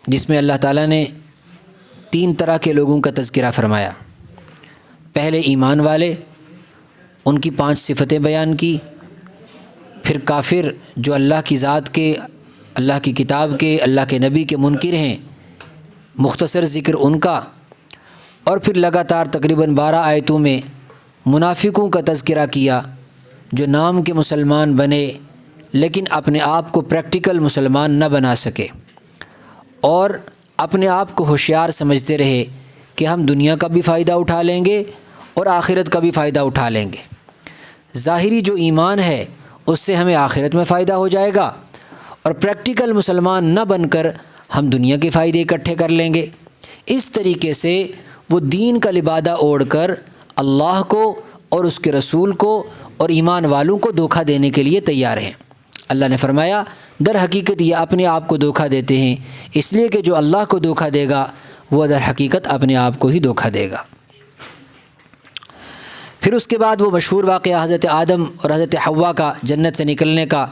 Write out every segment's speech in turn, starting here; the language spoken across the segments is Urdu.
جس میں اللہ تعالیٰ نے 3 طرح کے لوگوں کا تذکرہ فرمایا۔ پہلے ایمان والے، ان کی 5 صفتیں بیان کی، پھر کافر جو اللہ کی ذات کے، اللہ کی کتاب کے، اللہ کے نبی کے منکر ہیں، مختصر ذکر ان کا، اور پھر لگاتار تقریباً 12 آیتوں میں منافقوں کا تذکرہ کیا جو نام کے مسلمان بنے لیکن اپنے آپ کو پریکٹیکل مسلمان نہ بنا سکے اور اپنے آپ کو ہوشیار سمجھتے رہے کہ ہم دنیا کا بھی فائدہ اٹھا لیں گے اور آخرت کا بھی فائدہ اٹھا لیں گے۔ ظاہری جو ایمان ہے اس سے ہمیں آخرت میں فائدہ ہو جائے گا، اور پریکٹیکل مسلمان نہ بن کر ہم دنیا کے فائدے اکٹھے کر لیں گے۔ اس طریقے سے وہ دین کا لبادہ اوڑھ کر اللہ کو اور اس کے رسول کو اور ایمان والوں کو دھوکہ دینے کے لیے تیار ہیں۔ اللہ نے فرمایا در حقیقت یہ اپنے آپ کو دھوکہ دیتے ہیں، اس لیے کہ جو اللہ کو دھوکہ دے گا وہ در حقیقت اپنے آپ کو ہی دھوکہ دے گا۔ پھر اس کے بعد وہ مشہور واقعہ حضرت آدم اور حضرت حوا کا جنت سے نکلنے کا،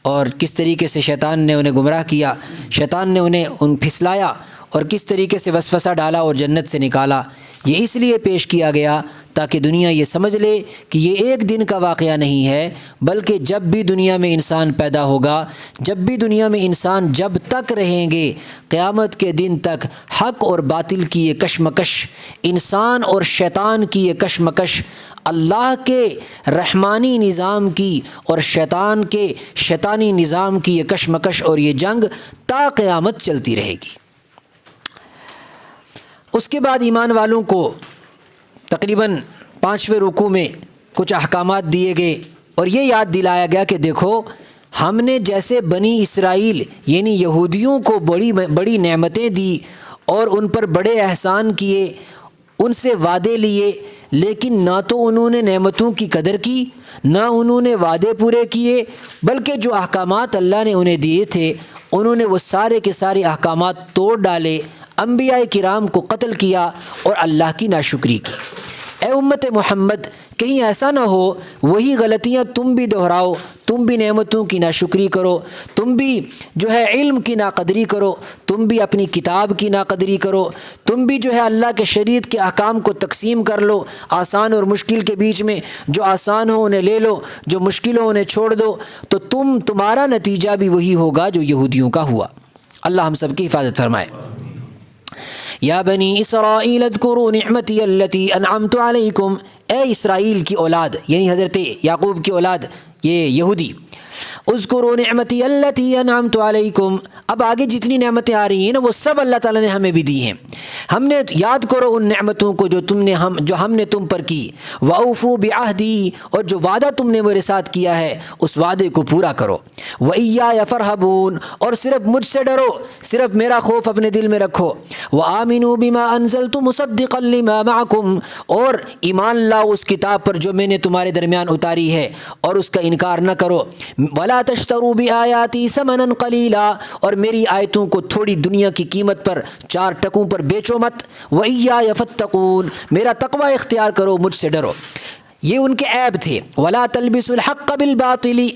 اور کس طریقے سے شیطان نے انہیں گمراہ کیا، شیطان نے انہیں پھسلایا اور کس طریقے سے وسوسہ ڈالا اور جنت سے نکالا۔ یہ اس لیے پیش کیا گیا تاکہ دنیا یہ سمجھ لے کہ یہ ایک دن کا واقعہ نہیں ہے، بلکہ جب بھی دنیا میں انسان پیدا ہوگا، جب بھی دنیا میں انسان جب تک رہیں گے، قیامت کے دن تک حق اور باطل کی یہ کشمکش، انسان اور شیطان کی یہ کشمکش، اللہ کے رحمانی نظام کی اور شیطان کے شیطانی نظام کی یہ کشمکش اور یہ جنگ تا قیامت چلتی رہے گی۔ اس کے بعد ایمان والوں کو تقریباً 5ویں رکوع میں کچھ احکامات دیے گئے اور یہ یاد دلایا گیا کہ دیکھو ہم نے جیسے بنی اسرائیل یعنی یہودیوں کو بڑی نعمتیں دی اور ان پر بڑے احسان کیے، ان سے وعدے لیے، لیکن نہ تو انہوں نے نعمتوں کی قدر کی، نہ انہوں نے وعدے پورے کیے، بلکہ جو احکامات اللہ نے انہیں دیے تھے انہوں نے وہ سارے کے سارے احکامات توڑ ڈالے، انبیاء کرام کو قتل کیا اور اللہ کی ناشکری کی۔ اے امت محمد، کہیں ایسا نہ ہو وہی غلطیاں تم بھی دہراؤ، تم بھی نعمتوں کی ناشکری کرو، تم بھی جو ہے علم کی ناقدری کرو، تم بھی اپنی کتاب کی ناقدری کرو، تم بھی جو ہے اللہ کے شریعت کے احکام کو تقسیم کر لو، آسان اور مشکل کے بیچ میں جو آسان ہو انہیں لے لو، جو مشکل ہو انہیں چھوڑ دو، تو تمہارا نتیجہ بھی وہی ہوگا جو یہودیوں کا ہوا۔ اللہ ہم سب کی حفاظت فرمائے۔ یا بنی اسرائیل اذکروا نعمتی التی انعمت علیکم، اے اسرائیل کی اولاد یعنی حضرت یعقوب کی اولاد یہ یہودی، اذکروا نعمتی التی انعمت علیکم، اب آگے جتنی نعمتیں آ رہی ہیں نا وہ سب اللہ تعالیٰ نے ہمیں بھی دی ہیں، ہم نے یاد کرو ان نعمتوں کو جو ہم نے تم پر کی، وَأَوْفُوا بِعَهْدِي، اور جو وعدہ تم نے میرے ساتھ کیا ہے اس وعدے کو پورا کرو، وَإِيَّايَ فَارْهَبُونَ، اور صرف مجھ سے ڈرو، صرف میرا خوف اپنے دل میں رکھو، وَآمِنُوا بِمَا أَنزَلْتُ مُصَدِّقًا لِمَا مَعَكُمْ، اور ایمان لاؤ اس کتاب پر جو میں نے تمہارے درمیان اتاری ہے اور اس کا انکار نہ کرو، وَلَا تَشْتَرُوا بِآيَاتِي ثَمَنًا قَلِيلًا، اور میری آیتوں کو تھوڑی دنیا کی قیمت پر 4 ٹکوں پر بیچو مت، وَإِيَّايَ فَاتَّقُونَ، میرا تقوی اختیار کرو، مجھ سے ڈرو۔ یہ ان کے عیب تھے، وَلَا تَلْبِسُوا الْحَقَّ بِالْبَاطِلِ۔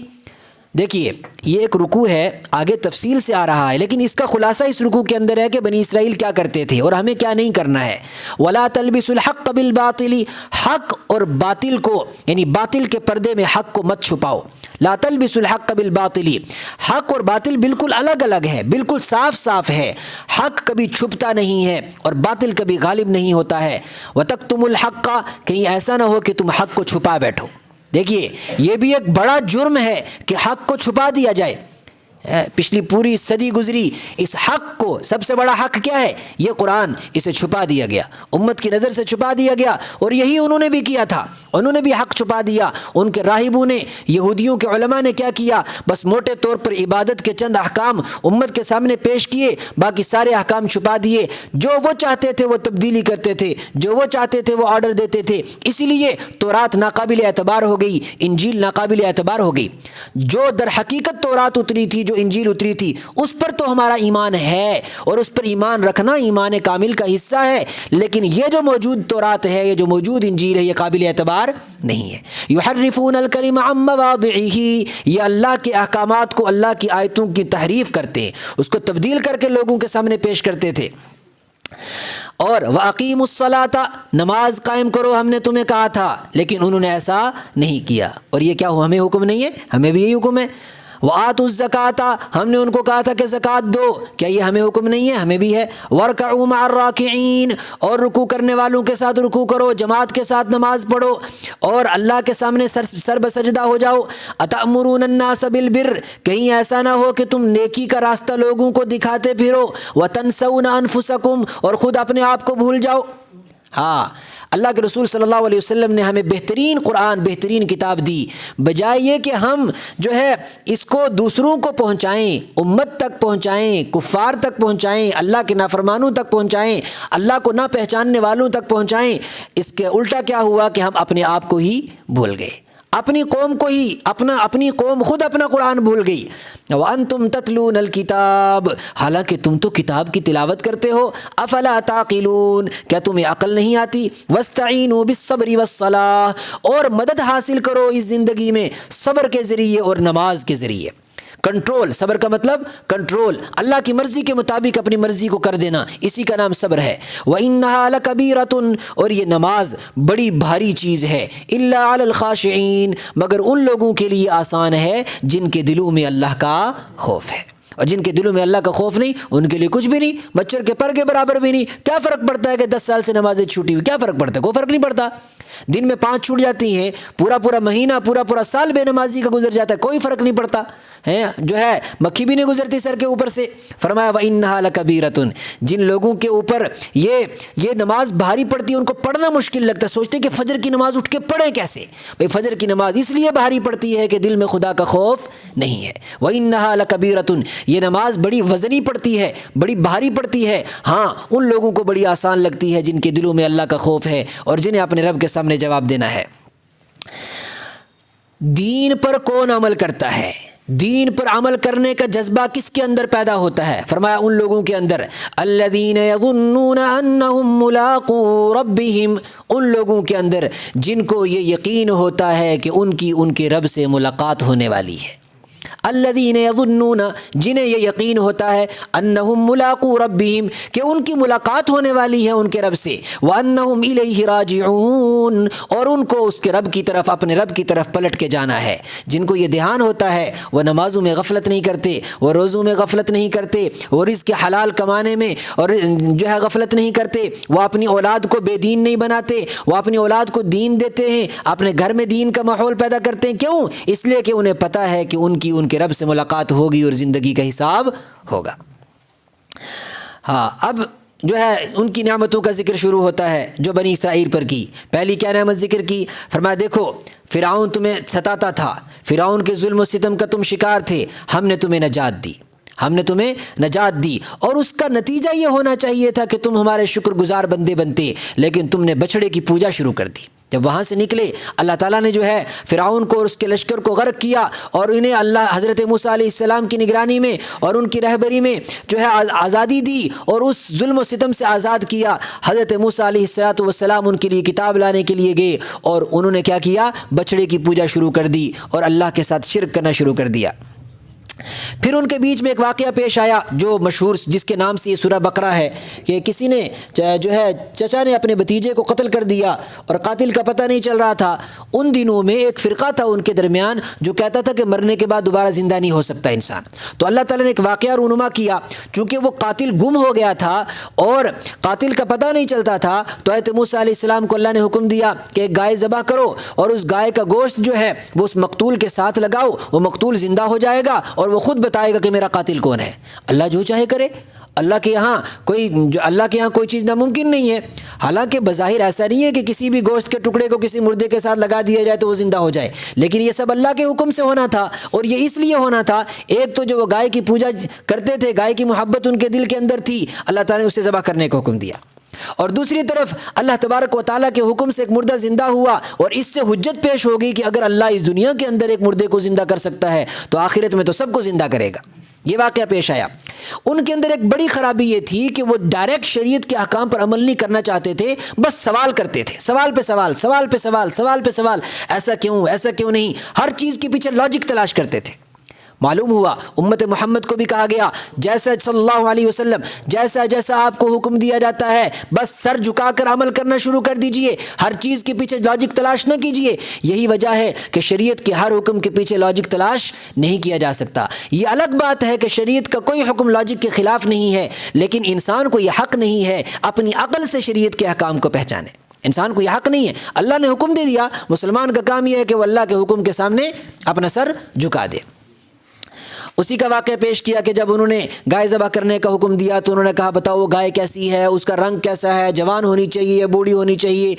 دیکھیے یہ ایک رکوع ہے، آگے تفصیل سے آ رہا ہے، لیکن اس کا خلاصہ اس رکوع کے اندر ہے کہ بنی اسرائیل کیا کرتے تھے اور ہمیں کیا نہیں کرنا ہے۔ وَلَا تَلْبِسُوا الْحَقَّ بِالْبَاطِلِ، حق اور باطل کو یعنی باطل کے پردے میں حق کو مت چھپاؤ۔ لا تلبسوا الحق بالباطل، حق اور باطل بالکل الگ الگ ہے، بالکل صاف صاف ہے، حق کبھی چھپتا نہیں ہے اور باطل کبھی غالب نہیں ہوتا ہے۔ وَتَكْتُمُوا الْحَقَّ، کہیں ایسا نہ ہو کہ تم حق کو چھپا بیٹھو۔ دیکھیے یہ بھی ایک بڑا جرم ہے کہ حق کو چھپا دیا جائے۔ پچھلی پوری صدی گزری، اس حق کو، سب سے بڑا حق کیا ہے؟ یہ قرآن، اسے چھپا دیا گیا، امت کی نظر سے چھپا دیا گیا، اور یہی انہوں نے بھی کیا تھا، انہوں نے بھی حق چھپا دیا۔ ان کے راہبوں نے، یہودیوں کے علماء نے کیا کیا؟ بس موٹے طور پر عبادت کے چند احکام امت کے سامنے پیش کیے، باقی سارے احکام چھپا دیے، جو وہ چاہتے تھے وہ تبدیلی کرتے تھے، جو وہ چاہتے تھے وہ آرڈر دیتے تھے، اسی لیے تورات ناقابل اعتبار ہو گئی، انجیل ناقابل اعتبار ہو گئی۔ جو در حقیقت تورات اتری تھی، جو جو انجیل اتری تھی اس پر تو ہمارا ایمان ہے اور اس پر ایمان رکھنا ایمان کامل کا حصہ ہے، لیکن یہ جو موجود تورات ہے، یہ جو موجود انجیل ہے، یہ قابل اعتبار نہیں ہے۔ یحرفون الکلم عن مواضعہ، یہ اللہ کے احکامات کو، اللہ کی آیتوں کی تحریف کرتے ہیں، اس کو تبدیل کر کے لوگوں کے سامنے پیش کرتے تھے۔ اور وَأَقِيمُوا الصَّلَاةَ، نماز قائم کرو ہم نے تمہیں کہا تھا، لیکن انہوں نے ایسا نہیں کیا۔ اور یہ کیا ہو، ہمیں حکم نہیں ہے؟ ہمیں بھی یہی حکم ہے۔ وَآتُوا الزَّكَاةَ، ہم نے ان کو کہا تھا کہ زکوٰۃ دو، کیا یہ ہمیں حکم نہیں ہے؟ ہمیں بھی ہے۔ وَارْكَعُوا مَعَ الرَّاكِعِينَ، اور رکوع کرنے والوں کے ساتھ رکوع کرو، جماعت کے ساتھ نماز پڑھو اور اللہ کے سامنے سر بسجدہ ہو جاؤ۔ أَتَأْمُرُونَ النَّاسَ بِالْبِرِّ، کہیں ایسا نہ ہو کہ تم نیکی کا راستہ لوگوں کو دکھاتے پھرو، وَتَنْسَوْنَ أَنفُسَكُمْ، اور خود اپنے آپ کو بھول جاؤ۔ ہاں، اللہ کے رسول صلی اللہ علیہ وسلم نے ہمیں بہترین قرآن، بہترین کتاب دی، بجائے یہ کہ ہم جو ہے اس کو دوسروں کو پہنچائیں، امت تک پہنچائیں، کفار تک پہنچائیں، اللہ کے نافرمانوں تک پہنچائیں، اللہ کو نہ پہچاننے والوں تک پہنچائیں، اس کے الٹا کیا ہوا کہ ہم اپنے آپ کو ہی بھول گئے، اپنی قوم کو ہی، اپنی قوم خود اپنا قرآن بھول گئی۔ وَأَنْتُمْ تَتْلُونَ الْكِتَابَ، حالانکہ تم تو کتاب کی تلاوت کرتے ہو۔ أَفَلَا تَعْقِلُونَ، کیا تمہیں عقل نہیں آتی؟ وَاسْتَعِينُوا بِالصَّبْرِ وَالصَّلَاةِ، اور مدد حاصل کرو اس زندگی میں صبر کے ذریعے اور نماز کے ذریعے۔ کنٹرول، صبر کا مطلب کنٹرول، اللہ کی مرضی کے مطابق اپنی مرضی کو کر دینا، اسی کا نام صبر ہے۔ وَإِنَّهَا لَكَبِيرَةٌ، اور یہ نماز بڑی بھاری چیز ہے، إِلَّا عَلَى الْخَاشِعِينَ، مگر ان لوگوں کے لیے آسان ہے جن کے دلوں میں اللہ کا خوف ہے، اور جن کے دلوں میں اللہ کا خوف نہیں ان کے لیے کچھ بھی نہیں، مچھر کے پر کے برابر بھی نہیں۔ کیا فرق پڑتا ہے کہ 10 سال سے نمازیں چھوٹی ہوئی، کیا فرق پڑتا ہے؟ کوئی فرق نہیں پڑتا۔ دن میں 5 چھوٹ جاتی ہیں، پورا مہینہ، پورا سال بے نمازی کا گزر جاتا ہے، کوئی فرق نہیں پڑتا ہے، جو ہے مکھی بھی نہیں گزرتی سر کے اوپر سے۔ فرمایا وَإِنَّهَا لَكَبِيرَةٌ، جن لوگوں کے اوپر یہ نماز بھاری پڑتی ہے، ان کو پڑھنا مشکل لگتا ہے، سوچتے کہ فجر کی نماز اٹھ کے پڑھیں کیسے؟ بھئی فجر کی نماز اس لیے بھاری پڑتی ہے کہ دل میں خدا کا خوف نہیں ہے۔ وَإِنَّهَا لَكَبِيرَةٌ، یہ نماز بڑی وزنی پڑتی ہے، بڑی بھاری پڑتی ہے، ہاں ان لوگوں کو بڑی آسان لگتی ہے جن کے دلوں میں اللہ کا خوف ہے اور جنہیں اپنے رب کے سامنے جواب دینا ہے۔ دین پر کون عمل کرتا ہے؟ دین پر عمل کرنے کا جذبہ کس کے اندر پیدا ہوتا ہے؟ فرمایا ان لوگوں کے اندر الذین یظنون انہم ملاقو ربہم، ان لوگوں کے اندر جن کو یہ یقین ہوتا ہے کہ ان کے رب سے ملاقات ہونے والی ہے۔ الذین یظنون، جنہیں یہ یقین ہوتا ہے انہم ملاقو ربہم، کہ ان کی ملاقات ہونے والی ہے ان کے رب سے، وانہم الیہ راجعون، اور ان کو اس کے رب کی طرف، اپنے رب کی طرف پلٹ کے جانا ہے۔ جن کو یہ دھیان ہوتا ہے وہ نمازوں میں غفلت نہیں کرتے، وہ روزوں میں غفلت نہیں کرتے، وہ رزق حلال کمانے میں اور جو ہے غفلت نہیں کرتے، وہ اپنی اولاد کو بے دین نہیں بناتے، وہ اپنی اولاد کو دین دیتے ہیں، اپنے گھر میں دین کا ماحول پیدا کرتے ہیں۔ کیوں؟ اس لیے کہ انہیں پتہ ہے کہ ان کے رب سے ملاقات ہوگی اور زندگی کا حساب ہوگا۔ ہاں، اب جو ہے ان کی نعمتوں کا ذکر شروع ہوتا ہے جو بنی اسرائیل پر کی۔ پہلی کیا نعمت ذکر کی؟ فرمایا دیکھو فرعون تمہیں ستاتا تھا، فرعون کے ظلم و ستم کا تم شکار تھے، ہم نے تمہیں نجات دی، اور اس کا نتیجہ یہ ہونا چاہیے تھا کہ تم ہمارے شکر گزار بندے بنتے، لیکن تم نے بچڑے کی پوجا شروع کر دی۔ جب وہاں سے نکلے اللہ تعالیٰ نے جو ہے فرعون کو اور اس کے لشکر کو غرق کیا، اور انہیں اللہ حضرت موسیٰ علیہ السلام کی نگرانی میں اور ان کی رہبری میں جو ہے آزادی دی اور اس ظلم و ستم سے آزاد کیا۔ حضرت موسیٰ علیہ السلام ان کے لیے کتاب لانے کے لیے گئے اور انہوں نے کیا کیا؟ بچڑے کی پوجا شروع کر دی اور اللہ کے ساتھ شرک کرنا شروع کر دیا۔ پھر ان کے بیچ میں ایک واقعہ پیش آیا جو مشہور، جس کے نام سے یہ سورہ بقرہ ہے، کہ کسی نے جو ہے چچا نے اپنے بھتیجے کو قتل کر دیا اور قاتل کا پتہ نہیں چل رہا تھا۔ ان دنوں میں ایک فرقہ تھا ان کے درمیان جو کہتا تھا کہ مرنے کے بعد دوبارہ زندہ نہیں ہو سکتا انسان۔ تو اللہ تعالیٰ نے ایک واقعہ رونما کیا، چونکہ وہ قاتل گم ہو گیا تھا اور قاتل کا پتہ نہیں چلتا تھا، تو حضرت موسیٰ علیہ السلام کو اللہ نے حکم دیا کہ ایک گائے ذبح کرو اور اس گائے کا گوشت جو ہے وہ اس مقتول کے ساتھ لگاؤ، وہ مقتول زندہ ہو جائے گا اور وہ خود بتائے گا کہ میرا قاتل کون ہے۔ اللہ جو چاہے کرے، اللہ کے یہاں کوئی چیز ناممکن نہیں ہے۔ حالانکہ بظاہر ایسا نہیں ہے کہ کسی بھی گوشت کے ٹکڑے کو کسی مردے کے ساتھ لگا دیا جائے تو وہ زندہ ہو جائے، لیکن یہ سب اللہ کے حکم سے ہونا تھا، اور یہ اس لیے ہونا تھا، ایک تو جو وہ گائے کی پوجا کرتے تھے، گائے کی محبت ان کے دل کے اندر تھی، اللہ تعالیٰ نے اسے ذبح کرنے کا حکم دیا۔ اور دوسری طرف اللہ تبارک و تعالیٰ کے حکم سے ایک مردہ زندہ ہوا اور اس سے حجت پیش ہو گئی کہ اگر اللہ اس دنیا کے اندر ایک مردے کو زندہ کر سکتا ہے تو آخرت میں تو سب کو زندہ کرے گا۔ یہ واقعہ پیش آیا۔ ان کے اندر ایک بڑی خرابی یہ تھی کہ وہ ڈائریکٹ شریعت کے احکام پر عمل نہیں کرنا چاہتے تھے، بس سوال کرتے تھے، سوال پہ سوال، سوال پہ سوال، سوال پہ سوال، ایسا کیوں، ایسا کیوں نہیں، ہر چیز کے پیچھے لاجک تلاش کرتے تھے۔ معلوم ہوا امت محمد کو بھی کہا گیا جیسا صلی اللہ علیہ وسلم جیسا جیسا آپ کو حکم دیا جاتا ہے بس سر جھکا کر عمل کرنا شروع کر دیجئے، ہر چیز کے پیچھے لاجک تلاش نہ کیجئے۔ یہی وجہ ہے کہ شریعت کے ہر حکم کے پیچھے لاجک تلاش نہیں کیا جا سکتا۔ یہ الگ بات ہے کہ شریعت کا کوئی حکم لاجک کے خلاف نہیں ہے، لیکن انسان کو یہ حق نہیں ہے اپنی عقل سے شریعت کے احکام کو پہچانے۔ انسان کو یہ حق نہیں ہے، اللہ نے حکم دے دیا، مسلمان کا کام یہ ہے کہ وہ اللہ کے حکم کے سامنے اپنا سر جھکا دے۔ اسی کا واقعہ پیش کیا کہ جب انہوں نے گائے ذبح کرنے کا حکم دیا تو انہوں نے کہا بتاؤ وہ گائے کیسی ہے، اس کا رنگ کیسا ہے، جوان ہونی چاہیے یا بوڑھی ہونی چاہیے،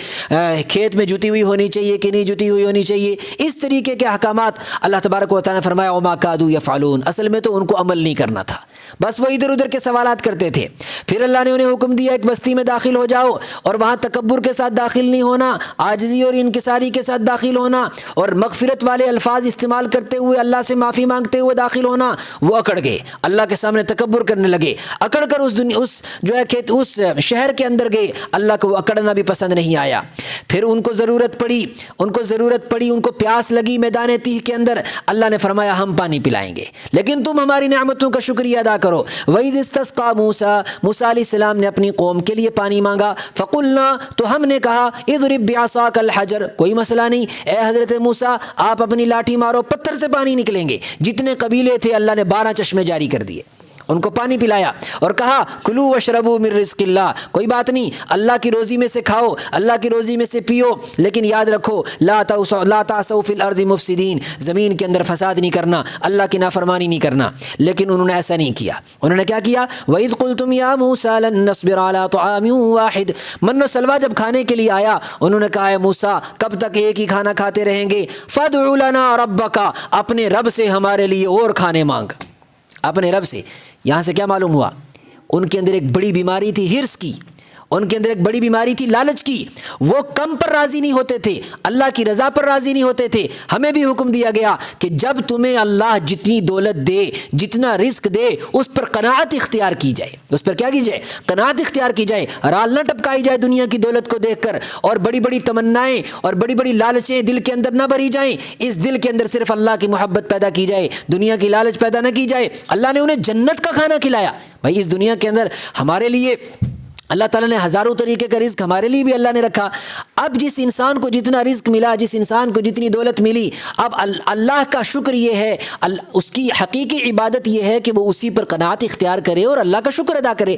کھیت میں جتی ہوئی ہونی چاہیے کہ نہیں جتی ہوئی ہونی چاہیے۔ اس طریقے کے احکامات اللہ تبارک و تعالیٰ نے فرمایا وما کادوا یفعلون، اصل میں تو ان کو عمل نہیں کرنا تھا، بس وہ ادھر ادھر کے سوالات کرتے تھے۔ پھر اللہ نے انہیں حکم دیا ایک بستی میں داخل ہو جاؤ اور وہاں تکبر کے ساتھ داخل نہیں ہونا، عاجزی اور انکساری کے ساتھ داخل ہونا اور مغفرت والے الفاظ استعمال کرتے ہوئے اللہ سے معافی مانگتے ہوئے داخل ہونا۔ وہ اکڑ گئے، اللہ کے سامنے تکبر کرنے لگے، اکڑ کر اس شہر کے اندر گئے، اللہ کو وہ اکڑنا بھی پسند نہیں آیا۔ پھر ان کو ضرورت پڑی، ان کو پیاس لگی میدان تیہ کے اندر، اللہ نے فرمایا ہم پانی پلائیں گے لیکن تم ہماری نعمتوں کا شکریہ ادا کرو۔ وَإِذِ اسْتَسْقَىٰ موسیٰ علیہ السلام نے اپنی قوم کے لیے پانی مانگا، فَقُلْنَا تو ہم نے کہا اضرب بعصاک الحجر، کوئی مسئلہ نہیں اے حضرت موسیٰ آپ اپنی لاٹھی مارو، پتھر سے پانی نکلیں گے۔ جتنے قبیلے تھے اللہ نے 12 چشمے جاری کر دیے، ان کو پانی پلایا اور کہا کلوا واشربوا من رزق اللہ، کوئی بات نہیں اللہ کی روزی میں سے کھاؤ، اللہ کی روزی میں سے پیو، لیکن یاد رکھو لا تعثوا فی الارض مفسدین، زمین کے اندر فساد نہیں کرنا، اللہ کی نافرمانی نہیں کرنا۔ لیکن انہوں نے ایسا نہیں کیا، انہوں نے کیا کیا؟ وَإِذْ قُلْتُمْ يَا مُوسَىٰ لَن نَّصْبِرَ عَلَىٰ طَعَامٍ وَاحِدٍ، من و سلوہ جب کھانے کے لیے آیا انہوں نے کہا اے موسیٰ کب تک ایک ہی کھانا کھاتے رہیں گے؟ فَادْعُ لَنَا رَبَّكَ، اپنے رب سے ہمارے لیے اور کھانے مانگ، اپنے رب سے۔ یہاں سے کیا معلوم ہوا؟ ان کے اندر ایک بڑی بیماری تھی ہرس کی، ان کے اندر ایک بڑی بیماری تھی لالچ کی، وہ کم پر راضی نہیں ہوتے تھے، اللہ کی رضا پر راضی نہیں ہوتے تھے۔ ہمیں بھی حکم دیا گیا کہ جب تمہیں اللہ جتنی دولت دے، جتنا رزق دے، اس پر قناعت اختیار کی جائے، اس پر کیا کی جائے؟ قناعت اختیار کی جائے، رال نہ ٹپکائی جائے دنیا کی دولت کو دیکھ کر، اور بڑی بڑی تمنائیں اور بڑی بڑی لالچیں دل کے اندر نہ بھری جائیں، اس دل کے اندر صرف اللہ کی محبت پیدا کی جائے، دنیا کی لالچ پیدا نہ کی جائے۔ اللہ نے انہیں جنت کا کھانا کھلایا۔ بھائی اس دنیا کے اندر ہمارے لیے اللہ تعالیٰ نے ہزاروں طریقے کا رزق ہمارے لیے بھی اللہ نے رکھا۔ اب جس انسان کو جتنا رزق ملا، جس انسان کو جتنی دولت ملی، اب اللہ کا شکر یہ ہے، اس کی حقیقی عبادت یہ ہے کہ وہ اسی پر قناعت اختیار کرے اور اللہ کا شکر ادا کرے۔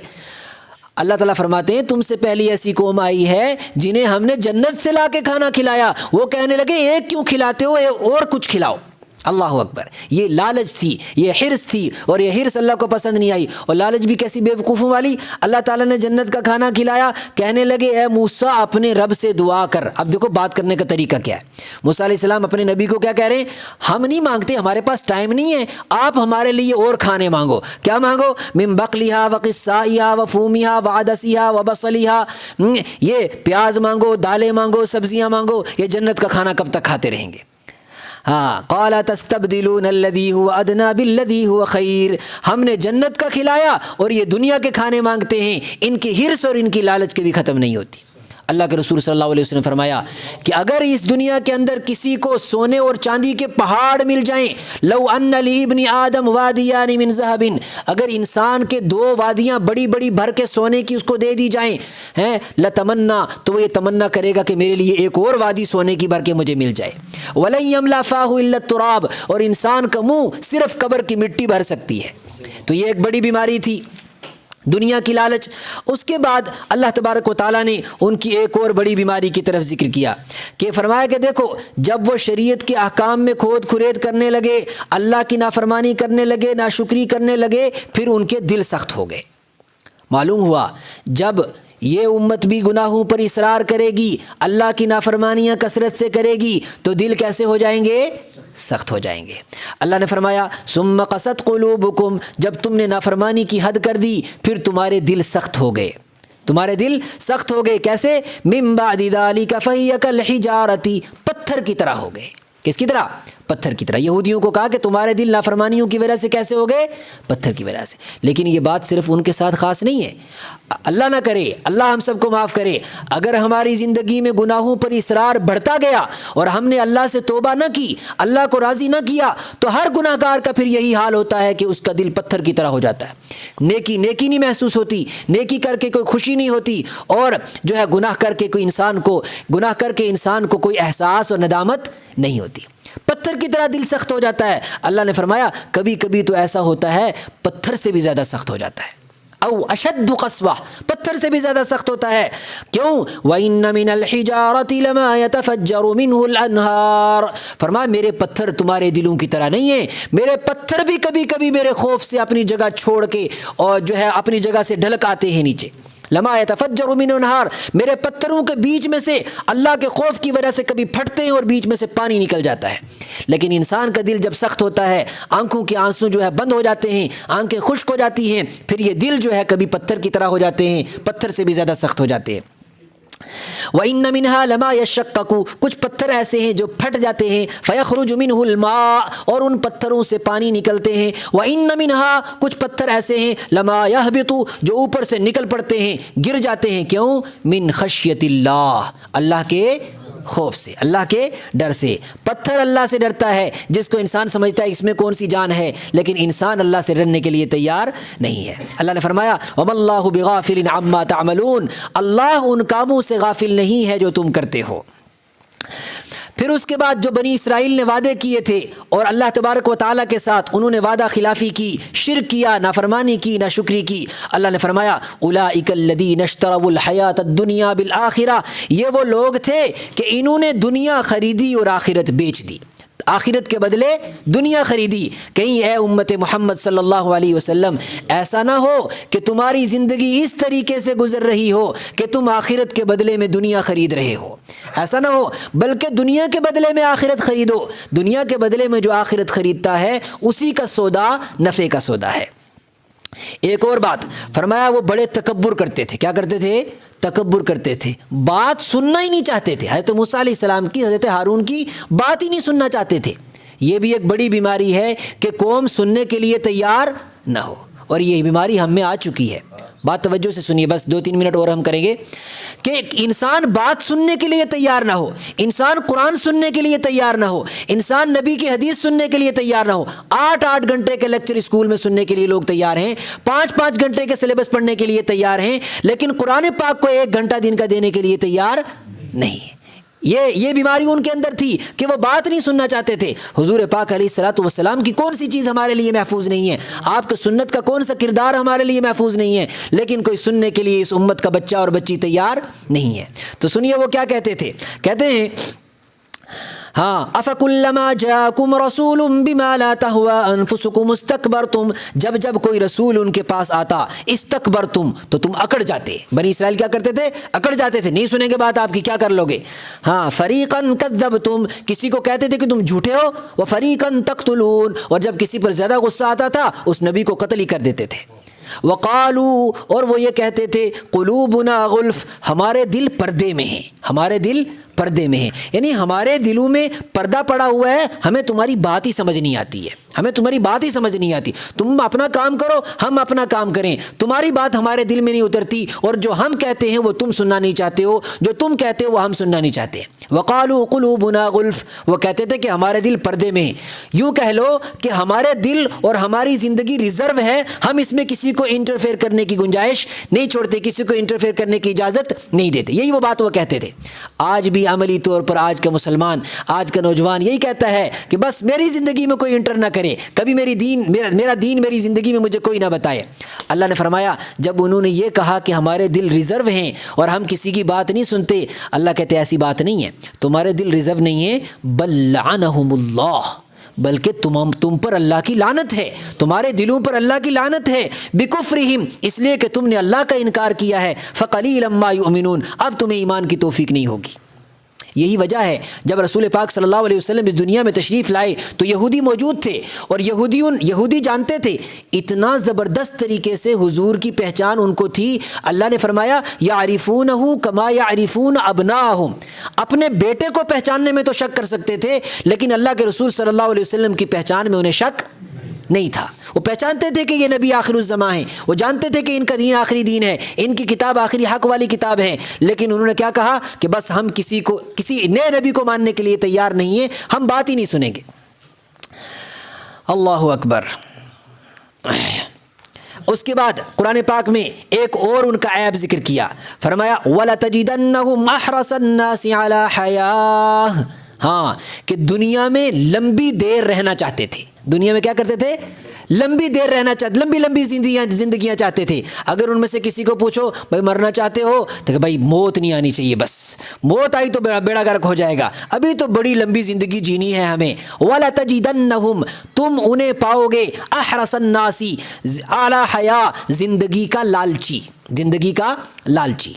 اللہ تعالیٰ فرماتے ہیں تم سے پہلی ایسی قوم آئی ہے جنہیں ہم نے جنت سے لا کے کھانا کھلایا، وہ کہنے لگے ایک کیوں کھلاتے ہو، اور کچھ کھلاؤ۔ اللہ اکبر، یہ لالچ تھی، یہ حرص تھی، اور یہ حرص اللہ کو پسند نہیں آئی۔ اور لالچ بھی کیسی بے وقوفوں والی، اللہ تعالیٰ نے جنت کا کھانا کھلایا، کہنے لگے اے موسیٰ اپنے رب سے دعا کر۔ اب دیکھو بات کرنے کا طریقہ کیا ہے۔ موسیٰ علیہ السلام اپنے نبی کو کیا کہہ رہے ہیں؟ ہم نہیں مانگتے، ہمارے پاس ٹائم نہیں ہے، آپ ہمارے لیے اور کھانے مانگو۔ کیا مانگو؟ من بقلیہا وقصائہا وفومیہا وعدسیہا وبصلیہا، یہ پیاز مانگو، دالیں مانگو، سبزیاں مانگو، یہ جنت کا کھانا کب تک کھاتے رہیں گے؟ ہاں، قال تستبدلون الذی هو ادنی بالذی هو خیر، ہم نے جنت کا کھلایا اور یہ دنیا کے کھانے مانگتے ہیں، ان کی حرص اور ان کی لالچ کبھی ختم نہیں ہوتی۔ اللہ کے رسول صلی اللہ علیہ وسلم نے فرمایا کہ اگر اس دنیا کے اندر کسی کو سونے اور چاندی کے پہاڑ مل جائیں، لو ان لابن آدم وادیان من ذهب، اگر انسان کے 2 وادیاں بڑی بڑی بھر کے سونے کی اس کو دے دی جائیں، لتمنا، تو وہ یہ تمنا کرے گا کہ میرے لیے ایک اور وادی سونے کی بھر کے مجھے مل جائے۔ ولن یملا فاہ الا التراب، اور انسان کا منہ صرف قبر کی مٹی بھر سکتی ہے۔ تو یہ ایک بڑی بیماری تھی، دنیا کی لالچ۔ اس کے بعد اللہ تبارک و تعالیٰ نے ان کی ایک اور بڑی بیماری کی طرف ذکر کیا کہ فرمایا کہ دیکھو جب وہ شریعت کے احکام میں کھود کھرید کرنے لگے، اللہ کی نافرمانی کرنے لگے، ناشکری کرنے لگے، پھر ان کے دل سخت ہو گئے۔ معلوم ہوا جب یہ امت بھی گناہوں پر اصرار کرے گی، اللہ کی نافرمانیاں کثرت سے کرے گی، تو دل کیسے ہو جائیں گے؟ سخت ہو جائیں گے۔ اللہ نے فرمایا ثم قست قلوبکم، جب تم نے نافرمانی کی حد کر دی پھر تمہارے دل سخت ہو گئے۔ تمہارے دل سخت ہو گئے. کیسے؟ من بعد ذلک فہی کالحجارۃ، پتھر کی طرح ہو گئے. کس کی طرح؟ پتھر کی طرح. یہودیوں کو کہا کہ تمہارے دل نافرمانیوں کی وجہ سے کیسے ہو گئے؟ پتھر کی وجہ سے. لیکن یہ بات صرف ان کے ساتھ خاص نہیں ہے. اللہ نہ کرے، اللہ ہم سب کو معاف کرے، اگر ہماری زندگی میں گناہوں پر اصرار بڑھتا گیا اور ہم نے اللہ سے توبہ نہ کی، اللہ کو راضی نہ کیا، تو ہر گناہ گار کا پھر یہی حال ہوتا ہے کہ اس کا دل پتھر کی طرح ہو جاتا ہے. نیکی نہیں محسوس ہوتی، نیکی کر کے کوئی خوشی نہیں ہوتی، اور جو ہے گناہ کر کے انسان کو کوئی احساس اور ندامت نہیں ہوتی. پتھر کی طرح دل سخت ہو جاتا ہے. اللہ نے فرمایا کبھی کبھی تو ایسا ہوتا ہے پتھر سے بھی زیادہ سخت ہو جاتا ہے. او اشد قسوہ، پتھر سے بھی زیادہ سخت ہوتا ہے. کیوں؟ وَإِنَّ مِنَ الْحِجَارَةِ لَمَا يَتَفَجَّرُ مِنْهُ الْأَنْهَارُ، فرمایا میرے پتھر تمہارے دلوں کی طرح نہیں ہیں. میرے پتھر بھی کبھی کبھی میرے خوف سے اپنی جگہ چھوڑ کے اور جو ہے اپنی جگہ سے ڈھلک آتے ہیں نیچے. لما يتفجر من الانہار، میرے پتھروں کے بیچ میں سے اللہ کے خوف کی وجہ سے کبھی پھٹتے ہیں اور بیچ میں سے پانی نکل جاتا ہے. لیکن انسان کا دل جب سخت ہوتا ہے، آنکھوں کے آنسو جو ہے بند ہو جاتے ہیں، آنکھیں خشک ہو جاتی ہیں، پھر یہ دل جو ہے کبھی پتھر کی طرح ہو جاتے ہیں، پتھر سے بھی زیادہ سخت ہو جاتے ہیں. وَإِنَّ مِنْهَا لَمَا يَشَّقَّقُ، کچھ پتھر ایسے ہیں جو پھٹ جاتے ہیں. فَيَخْرُجُ مِنْهُ الْمَاءُ، اور ان پتھروں سے پانی نکلتے ہیں. وَإِنَّ مِنْهَا، کچھ پتھر ایسے ہیں لَمَا يَهْبِطُ، جو اوپر سے نکل پڑتے ہیں، گر جاتے ہیں. کیوں؟ مِنْ خَشْيَةِ اللَّهِ، اللہ کے خوف سے، اللہ کے ڈر سے. پتھر اللہ سے ڈرتا ہے، جس کو انسان سمجھتا ہے اس میں کون سی جان ہے، لیکن انسان اللہ سے ڈرنے کے لیے تیار نہیں ہے. اللہ نے فرمایا وَمَا اللَّهُ بِغَافِلٍ عَمَّا تَعْمَلُونَ، اللہ ان کاموں سے غافل نہیں ہے جو تم کرتے ہو. پھر اس کے بعد جو بنی اسرائیل نے وعدے کیے تھے اور اللہ تبارک و تعالیٰ کے ساتھ انہوں نے وعدہ خلافی کی، شرک کیا، نافرمانی کی، ناشکری کی، اللہ نے فرمایا اولئک الذین اشتروا الحیاۃ الدنیا بالآخرہ، یہ وہ لوگ تھے کہ انہوں نے دنیا خریدی اور آخرت بیچ دی. آخرت کے بدلے دنیا خریدی. کہیں اے امت محمد صلی اللہ علیہ وسلم ایسا نہ ہو کہ تمہاری زندگی اس طریقے سے گزر رہی ہو کہ تم آخرت کے بدلے میں دنیا خرید رہے ہو. ایسا نہ ہو، بلکہ دنیا کے بدلے میں آخرت خریدو. دنیا کے بدلے میں جو آخرت خریدتا ہے اسی کا سودا نفع کا سودا ہے. ایک اور بات فرمایا، وہ بڑے تکبر کرتے تھے. کیا کرتے تھے؟ تکبر کرتے تھے، بات سننا ہی نہیں چاہتے تھے. حضرت موسیٰ علیہ السلام کی، حضرت ہارون کی بات ہی نہیں سننا چاہتے تھے. یہ بھی ایک بڑی بیماری ہے کہ قوم سننے کے لیے تیار نہ ہو، اور یہ بیماری ہم میں آ چکی ہے. بات توجہ سے سنیے، بس 2-3 منٹ اور ہم کریں گے. کہ انسان بات سننے کے لیے تیار نہ ہو، انسان قرآن سننے کے لیے تیار نہ ہو، انسان نبی کی حدیث سننے کے لیے تیار نہ ہو. 8 گھنٹے کے لیکچر اسکول میں سننے کے لیے لوگ تیار ہیں، 5 گھنٹے کے سلیبس پڑھنے کے لیے تیار ہیں، لیکن قرآن پاک کو 1 گھنٹہ دن کا دینے کے لیے تیار نہیں. یہ بیماری ان کے اندر تھی کہ وہ بات نہیں سننا چاہتے تھے. حضور پاک علیہ الصلوۃ والسلام کی کون سی چیز ہمارے لیے محفوظ نہیں ہے، آپ کی سنت کا کون سا کردار ہمارے لیے محفوظ نہیں ہے، لیکن کوئی سننے کے لیے اس امت کا بچہ اور بچی تیار نہیں ہے. تو سنیے وہ کیا کہتے تھے. کہتے ہیں ہاں افکلما جاءکم رسول بما لا تہوی انفسکم استکبرتم، جب کوئی رسول ان کے پاس آتا استکبرتم تو تم اکڑ جاتے. بنی اسرائیل کیا کرتے تھے؟ اکڑ جاتے تھے، نہیں سنیں گے بات آپ کی، کیا کر لو گے. ہاں فریقا کذبتم، کسی کو کہتے تھے کہ تم جھوٹے ہو، وفریقا تقتلون، اور جب کسی پر زیادہ غصہ آتا تھا اس نبی کو قتل ہی کر دیتے تھے. وقالو، اور وہ یہ کہتے تھے قلوبنا غلف، ہمارے دل پردے میں ہیں، ہمارے دل پردے میں ہیں، یعنی ہمارے دلوں میں پردہ پڑا ہوا ہے، ہمیں تمہاری بات ہی سمجھ نہیں آتی ہے، ہمیں تمہاری بات ہی سمجھ نہیں آتی. تم اپنا کام کرو، ہم اپنا کام کریں، تمہاری بات ہمارے دل میں نہیں اترتی، اور جو ہم کہتے ہیں وہ تم سننا نہیں چاہتے ہو، جو تم کہتے ہو وہ ہم سننا نہیں چاہتے. وقالو قلوبنا غلف، وہ کہتے تھے کہ ہمارے دل پردے میں ہیں. یوں کہہ لو کہ ہمارے دل اور ہماری زندگی ریزرو ہے، ہم اس میں کسی کو انٹرفیئر کرنے کی گنجائش نہیں چھوڑتے، کسی کو انٹرفیئر کرنے کی اجازت نہیں دیتے. یہی وہ بات وہ کہتے تھے. آج بھی عملی طور پر آج کا مسلمان، آج کا نوجوان یہی کہتا ہے کہ بس میری زندگی میں کوئی انٹر نہ کرے، کبھی میرا دین میری زندگی میں مجھے کوئی نہ بتائے. اللہ نے فرمایا جب انہوں نے یہ کہا کہ ہمارے دل ریزرو ہیں اور ہم کسی کی بات نہیں سنتے، اللہ کہتے ایسی بات نہیں ہے، تمہارے دل ریزرو نہیں ہے، بل لعنہم اللہ، بلکہ تم پر اللہ کی لعنت ہے، تمہارے دلوں پر اللہ کی لعنت ہے. بکفرہم، اس لیے کہ تم نے اللہ کا انکار کیا ہے. فقلیلا ما یؤمنون، اب تمہیں ایمان کی توفیق نہیں ہوگی. یہی وجہ ہے جب رسول پاک صلی اللہ علیہ وسلم اس دنیا میں تشریف لائے تو یہودی موجود تھے، اور یہودی جانتے تھے اتنا زبردست طریقے سے حضور کی پہچان ان کو تھی، اللہ نے فرمایا یعرفونہ کما یعرفون ابناءہم، اپنے بیٹے کو پہچاننے میں تو شک کر سکتے تھے، لیکن اللہ کے رسول صلی اللہ علیہ وسلم کی پہچان میں انہیں شک نہیں تھا۔ وہ پہچانتے تھے کہ یہ نبی آخر الزماں ہیں، وہ جانتے تھے کہ ان کا دین آخری دین ہے، ان کی کتاب آخری حق والی کتاب ہے، لیکن انہوں نے کیا کہا کہ بس ہم کسی نئے نبی کو ماننے کے لیے تیار نہیں ہیں، ہم بات ہی نہیں سنیں گے۔ اللہ اکبر۔ اس کے بعد قرآن پاک میں ایک اور ان کا عیب ذکر کیا، فرمایا وَلَتَجِدَنَّهُمْ أَحْرَصَ النَّاسِ عَلَى حَيَاةٍ، ہاں کہ دنیا میں لمبی دیر رہنا چاہتے تھے، دنیا میں کیا کرتے تھے؟ لمبی دیر رہنا چاہتے، لمبی زندگیاں چاہتے تھے۔ اگر ان میں سے کسی کو پوچھو بھائی مرنا چاہتے ہو تو کہ بھائی موت نہیں آنی چاہیے، بس موت آئی تو بیڑا گرک ہو جائے گا، ابھی تو بڑی لمبی زندگی جینی ہے ہمیں۔ وَلَتَجِدَنَّهُمْ، تم انہیں پاؤ گے احرص الناس علی حیاء، زندگی کا لالچی، زندگی کا لالچی۔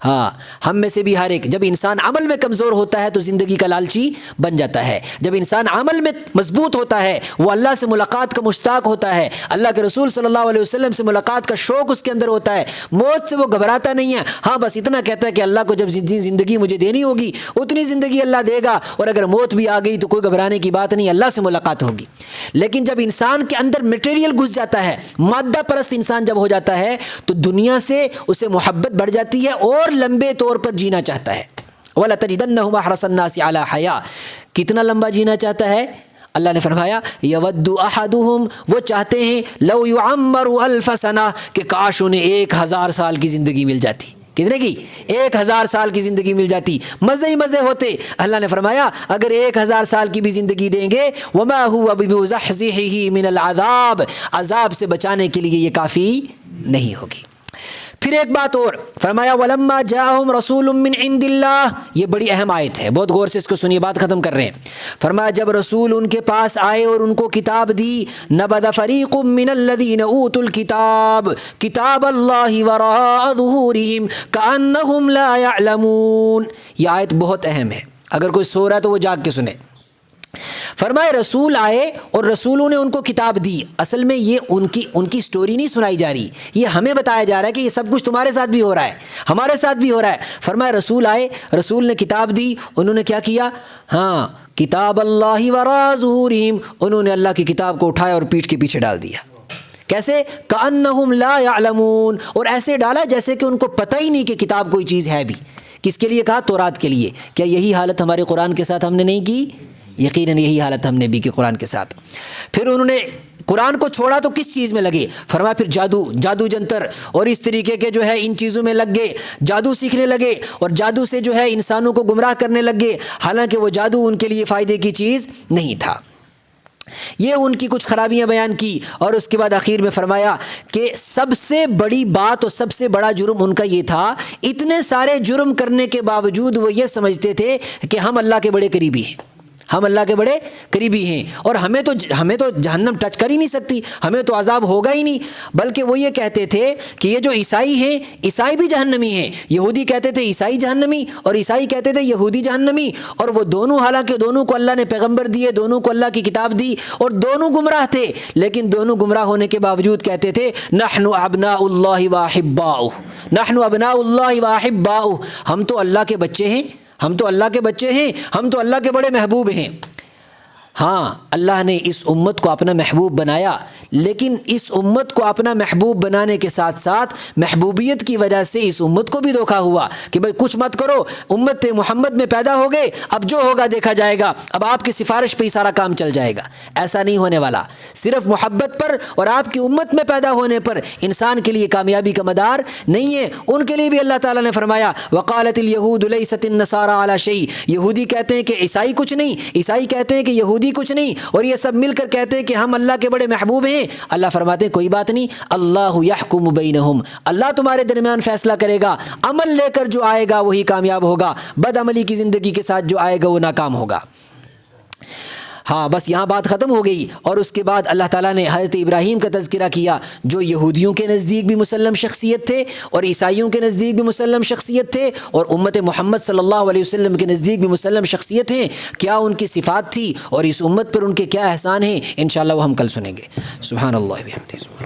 ہاں ہم میں سے بھی ہر ایک، جب انسان عمل میں کمزور ہوتا ہے تو زندگی کا لالچی بن جاتا ہے، جب انسان عمل میں مضبوط ہوتا ہے، وہ اللہ سے ملاقات کا مشتاق ہوتا ہے، اللہ کے رسول صلی اللہ علیہ وسلم سے ملاقات کا شوق اس کے اندر ہوتا ہے، موت سے وہ گھبراتا نہیں ہے، ہاں بس اتنا کہتا ہے کہ اللہ کو جب زندگی مجھے دینی ہوگی اتنی زندگی اللہ دے گا، اور اگر موت بھی آ گئی تو کوئی گھبرانے کی بات نہیں، اللہ سے ملاقات ہوگی۔ لیکن جب انسان کے اندر میٹیریل گھس جاتا ہے، مادہ پرست انسان جب ہو جاتا ہے تو دنیا سے اسے محبت بڑھ جاتی ہے اور لمبے طور پر جینا چاہتا ہے۔ وَلَتَجِدَنَّهُمْ أَحْرَصَ النَّاسِ عَلَى حَيَاءٍ، کتنا لمبا جینا چاہتا ہے؟ اللہ نے فرمایا یود احدہم، وہ چاہتے ہیں لو یعمر الف سنہ، کہ کاش انہیں 1000 سال کی زندگی مل جاتی۔ کتنے کی؟ 1000 سال کی زندگی مل جاتی، مزے ہی مزے ہوتے۔ اللہ نے فرمایا اگر 1000 سال کی بھی زندگی دیں گے وما هو بمزحزحه من العذاب، عذاب سے بچانے کے لیے یہ کافی نہیں ہوگی۔ پھر ایک بات اور فرمایا وَلَمَّا جَاءَهُمْ رَسُولٌ مِّنْ عِنْدِ اللَّهِ، یہ بڑی اہم آیت ہے، بہت غور سے اس کو سنیے، بات ختم کر رہے ہیں۔ فرمایا جب رسول ان کے پاس آئے اور ان کو کتاب دی، نَبَذَ فَرِيقٌ مِّنَ الَّذِينَ أُوتُوا الْكِتَابَ كِتَابَ اللَّهِ وَرَاءَ ظُهُورِهِمْ كَأَنَّهُمْ لَا يَعْلَمُونَ، یہ آیت بہت اہم ہے، اگر کوئی سو رہا ہے تو وہ جاگ کے سنے۔ فرمائے رسول آئے اور رسولوں نے ان کو کتاب دی، اصل میں یہ ان کی سٹوری نہیں سنائی جا رہی، یہ ہمیں بتایا جا رہا ہے کہ یہ سب کچھ تمہارے ساتھ بھی ہو رہا ہے، ہمارے ساتھ بھی ہو رہا ہے۔ فرمائے رسول آئے، رسول نے کتاب دی، انہوں نے کیا کیا؟ ہاں کتاب اللہ وراء ظہورہم، انہوں نے اللہ کی کتاب کو اٹھایا اور پیٹھ کے پیچھے ڈال دیا۔ کیسے؟ کأنہم لا یعلمون، اور ایسے ڈالا جیسے کہ ان کو پتہ ہی نہیں کہ کتاب کوئی چیز ہے بھی۔ کس کے لیے کہا؟ تورات کے لیے۔ کیا یہی حالت ہمارے قرآن کے ساتھ ہم نے نہیں کی؟ یقیناً یہی حالت ہم نے بھی کی قرآن کے ساتھ۔ پھر انہوں نے قرآن کو چھوڑا تو کس چیز میں لگے؟ فرمایا پھر جادو جنتر اور اس طریقے کے جو ہے ان چیزوں میں لگ گئے، جادو سیکھنے لگے اور جادو سے جو ہے انسانوں کو گمراہ کرنے لگ گئے، حالانکہ وہ جادو ان کے لیے فائدے کی چیز نہیں تھا۔ یہ ان کی کچھ خرابیاں بیان کی، اور اس کے بعد آخر میں فرمایا کہ سب سے بڑی بات اور سب سے بڑا جرم ان کا یہ تھا، اتنے سارے جرم کرنے کے باوجود وہ یہ سمجھتے تھے کہ ہم اللہ کے بڑے قریبی ہیں، ہم اللہ کے بڑے قریبی ہیں، اور ہمیں تو جہنم ٹچ کر ہی نہیں سکتی، ہمیں تو عذاب ہوگا ہی نہیں۔ بلکہ وہ یہ کہتے تھے کہ یہ جو عیسائی ہیں، عیسائی بھی جہنمی ہیں، یہودی کہتے تھے عیسائی جہنمی اور عیسائی کہتے تھے یہودی جہنمی، اور وہ دونوں، حالانکہ دونوں کو اللہ نے پیغمبر دیے، دونوں کو اللہ کی کتاب دی، اور دونوں گمراہ تھے، لیکن دونوں گمراہ ہونے کے باوجود کہتے تھے نحن ابناء اللہ واحباؤہ، نحن ابناء اللہ واحباؤہ، ہم تو اللہ کے بچے ہیں، ہم تو اللہ کے بچے ہیں، ہم تو اللہ کے بڑے محبوب ہیں۔ ہاں اللہ نے اس امت کو اپنا محبوب بنایا، لیکن اس امت کو اپنا محبوب بنانے کے ساتھ ساتھ محبوبیت کی وجہ سے اس امت کو بھی دھوکا ہوا کہ بھائی کچھ مت کرو، امت محمد میں پیدا ہو گئے، اب جو ہوگا دیکھا جائے گا، اب آپ کی سفارش پہ ہی سارا کام چل جائے گا۔ ایسا نہیں ہونے والا، صرف محبت پر اور آپ کی امت میں پیدا ہونے پر انسان کے لیے کامیابی کا مدار نہیں ہے۔ ان کے لیے بھی اللہ تعالیٰ نے فرمایا وقالت الیہود لیست النصارى علی شیء، یہودی کہتے ہیں کہ عیسائی کچھ نہیں، عیسائی کہتے ہیں کہ یہودی کچھ نہیں، اور یہ سب مل کر کہتے ہیں کہ ہم اللہ کے بڑے محبوب ہیں۔ اللہ فرماتے ہیں کوئی بات نہیں، اللہ یحکم بینہم، اللہ تمہارے درمیان فیصلہ کرے گا، عمل لے کر جو آئے گا وہی کامیاب ہوگا، بد عملی کی زندگی کے ساتھ جو آئے گا وہ ناکام ہوگا۔ ہاں بس یہاں بات ختم ہو گئی، اور اس کے بعد اللہ تعالیٰ نے حضرت ابراہیم کا تذکرہ کیا، جو یہودیوں کے نزدیک بھی مسلم شخصیت تھے اور عیسائیوں کے نزدیک بھی مسلم شخصیت تھے، اور امت محمد صلی اللہ علیہ وسلم کے نزدیک بھی مسلم شخصیت ہیں۔ کیا ان کی صفات تھی اور اس امت پر ان کے کیا احسان ہیں، انشاءاللہ وہ ہم کل سنیں گے۔ سبحان اللہ و بحمدہ۔